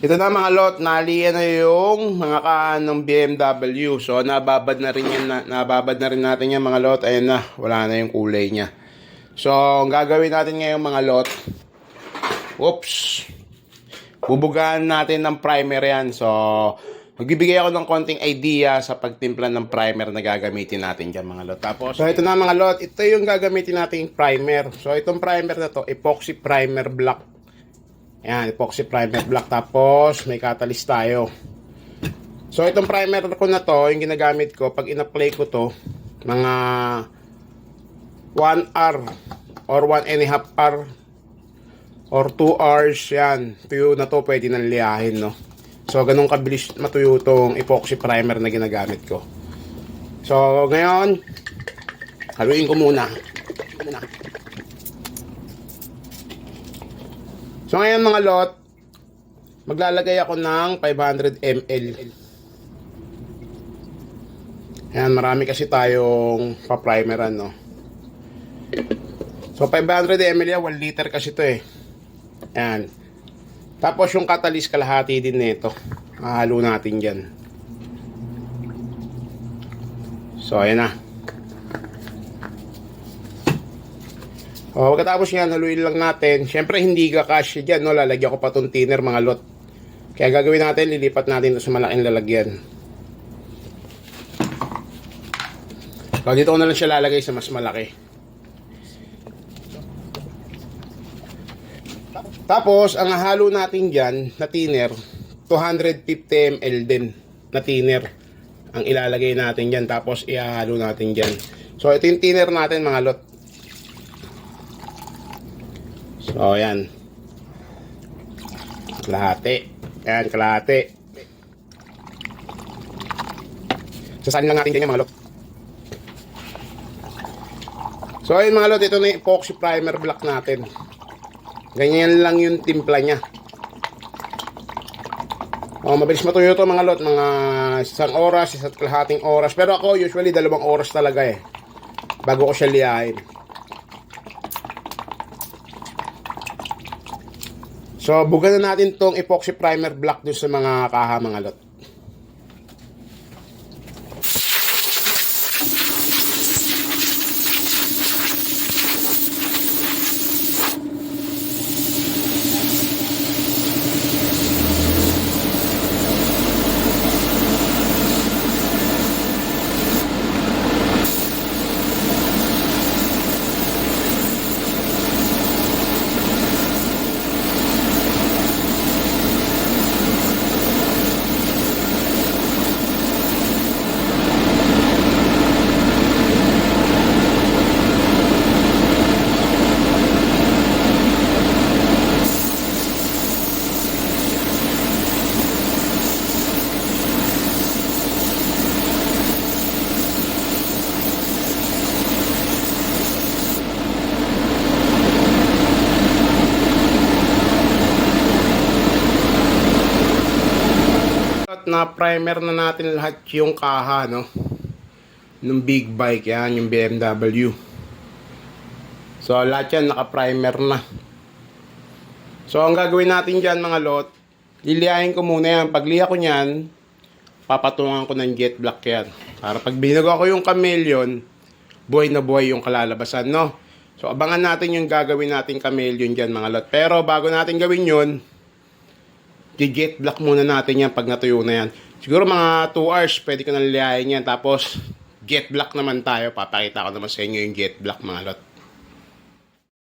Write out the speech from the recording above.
Ito na mga lot, naliyan na yung mga kaan ng BMW. So nababad na rin yan, nababad na rin natin yan mga lot. Ayun na, wala na yung kulay niya. So ang gagawin natin ngayon mga lot, oops, bubugaan natin ng primer yan. So magbibigay ako ng konting idea sa pagtimpla ng primer na gagamitin natin dyan mga lot. Tapos, so ito na mga lot, ito yung gagamitin nating primer. So itong primer na to, epoxy primer black. Ayan, epoxy primer black. Tapos may catalyst tayo. So itong primer ko na to, yung ginagamit ko, pag in-apply ko to, mga 1 hour or 1.5 hour or 2 hours, yan, tuyo na to, pwede nang liyahin, no? So ganun kabilis matuyo tong epoxy primer na ginagamit ko. So ngayon, haluin ko muna. So ngayon mga lot, maglalagay ako ng 500 ml. Ayan, marami kasi tayong pa-primeran, no? So 500 ml yan, 1 liter kasi to eh. Ayan. Tapos yung catalyst kalahati din nito. Hahalo natin dyan. So ayan na. O, pagkatapos yan, haluin lang natin. Siyempre, hindi kakasya dyan, no? Lalagyan ko pa itong thinner, mga lot. Kaya gagawin natin, lilipat natin ito sa malaking lalagyan. So, dito ko na lang siya lalagay sa mas malaki. Tapos, ang halo natin dyan, na thinner, 250 ml din na thinner. Ang ilalagay natin dyan. Tapos, ihalo natin dyan. So, ito yung thinner natin, mga lot. So, ayan. Kalahati. Ayan, kalahati. Sasalin lang natin ganyan mga lot. So, ayun mga lot, ito na yung epoxy primer black natin. Ganyan lang yung timpla niya. O, mabilis matuyo to mga lot. Mga 1 oras, 1 kalahating oras. Pero ako, usually 2 oras talaga eh. Bago ko siya liyahin. So, bugan na natin tong epoxy primer black dun sa mga kaha mga lot. Na primer na natin lahat yung kaha, no? Nung big bike, yan, yung BMW. So, lahat yan naka-primer na. So, ang gagawin natin dyan, mga lot, liliyahin ko muna yan. Pag liya ko nyan, papatungan ko ng jet black yan. Para pag binago ko yung chameleon, buhay na buhay yung kalalabasan, no? So, abangan natin yung gagawin natin chameleon dyan, mga lot. Pero, bago natin gawin yun, jet black muna natin yan pag natuyo na yan. Siguro mga 2 hours pwede ko na liliyahin yan. Tapos jet black naman tayo. Papakita ko naman sa inyo yung jet black mga lot.